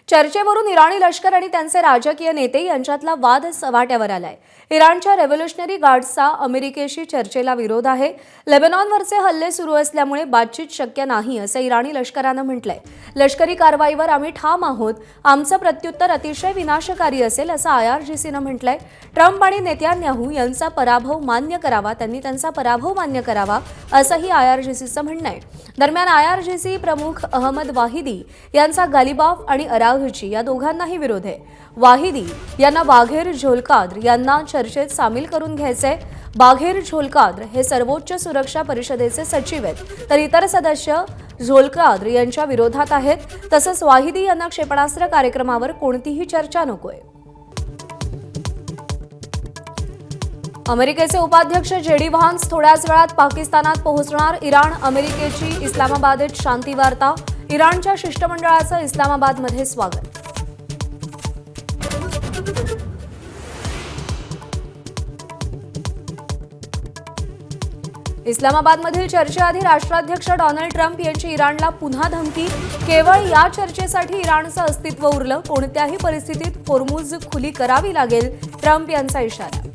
चर्चेवरून इराणी लष्कर आणि त्यांचे राजकीय नेते यांच्यातला वाद सवाट्यावर आलाय। इराणच्या रेव्होल्युशनरी गार्ड्सचा अमेरिकेशी चर्चेला विरोध आहे। लेबनॉनवरचे हल्ले सुरू असल्यामुळे बातचीत शक्य नाही असं इराणी लष्करानं म्हटलंय। लष्करी कारवाईवर आम्ही ठाम आहोत, आमचं प्रत्युत्तर अतिशय विनाशकारी असेल असं IRGCनं म्हटलंय। ट्रम्प आणि नेत्यान्याहू यांचा पराभव मान्य करावा, त्यांनी त्यांचा पराभव मान्य करावा असंही IRGCचं म्हणणं आहे। दरम्यान IRGC प्रमुख अहमद वाहिदी यांचा गालिबाफ आणि अराघची या दोघांनाही विरोध आहे। वाहिदी यांना बाघेर झोलकाद्र यांना चर्चेत सामील करून घ्यायचे। बाघेर झोलकाद्र हे सर्वोच्च सुरक्षा परिषदेचे सचिव आहेत, तर इतर सदस्य झोलकाद्र यांच्या विरोधात आहेत। तसंच वाहिदी यांना क्षेपणास्त्र कार्यक्रमावर कोणतीही चर्चा नकोय। अमेरिकेचे उपाध्यक्ष JD व्हान्स थोड्याच वेळात पाकिस्तानात पोहोचणार। इराण अमेरिकेची इस्लामाबादेत शांती वार्ता, इराणच्या शिष्टमंडळाचं इस्लामाबादमध्ये स्वागत। इस्लामाबादमधील चर्चेआधी राष्ट्राध्यक्ष डोनाल्ड ट्रम्प यांची इराणला पुन्हा धमकी। केवळ या चर्चेसाठी इराणचं अस्तित्व उरलं, कोणत्याही परिस्थितीत होर्मुझ खुली करावी लागेल, ट्रम्प यांचा इशारा।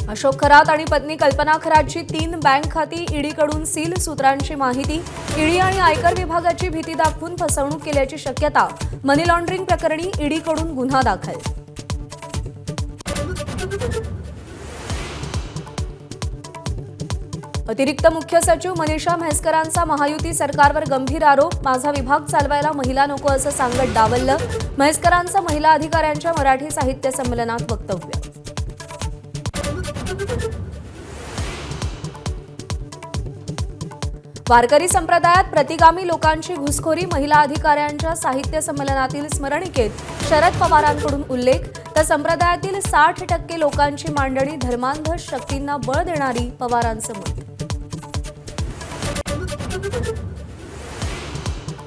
अशोक खरात आणि पत्नी कल्पना खरातची 3 बँक खाती ईडीकडून सील, सूत्रांची माहिती। ईडी आणि आयकर विभागाची भीती दाखवून फसवणूक केल्याची शक्यता, मनी लॉन्ड्रिंग प्रकरणी ईडीकडून गुन्हा दाखल। अतिरिक्त मुख्य सचिव मनीषा म्हैसकरांचा महायुती सरकारवर गंभीर आरोप, माझा विभाग चालवायला महिला नको असं सांगत डावललं। म्हैसकरांचं महिला अधिकाऱ्यांच्या मराठी साहित्य संमेलनात वक्तव्य। वारकरी संप्रदायात प्रतिगामी लोकांची घुसखोरी, महिला अधिकाऱ्यांच्या साहित्य संमेलनातील स्मरणिकेत शरद पवारांकडून उल्लेख, तर संप्रदायातील 60% लोकांची मांडणी धर्मांध शक्तींना बळ देणारी, पवारांचं मत।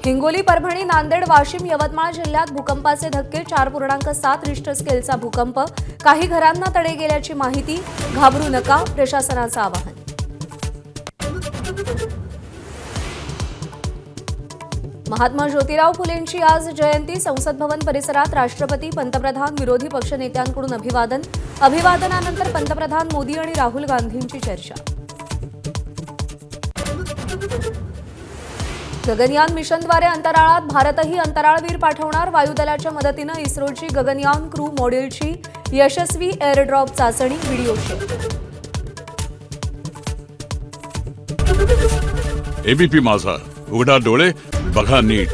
हिंगोली, परभणी, नांदेड, वाशिम, यवतमाळ जिल्ह्यात भूकंपाचे धक्के, 4.7 रिश्टर स्केलचा भूकंप, काही घरांना तडे गेल्याची माहिती, घाबरू नका, प्रशासनाचं आवाहन। महात्मा ज्योतिराव फुलेंची आज जयंती, संसद भवन परिसरात राष्ट्रपती, पंतप्रधान, विरोधी पक्षनेत्यांकडून अभिवादन। अभिवादनानंतर पंतप्रधान मोदी आणि राहुल गांधींची चर्चा। गगनयान मिशनद्वारे अंतराळात भारतही अंतराळवीर पाठवणार, वायुदलाच्या मदतीनं इस्रोची गगनयान क्रू मॉड्यूलची यशस्वी एअरड्रॉप चाचणी, व्हिडिओ शेअर। ABP माझा, उघडा डोळे बघा नीट।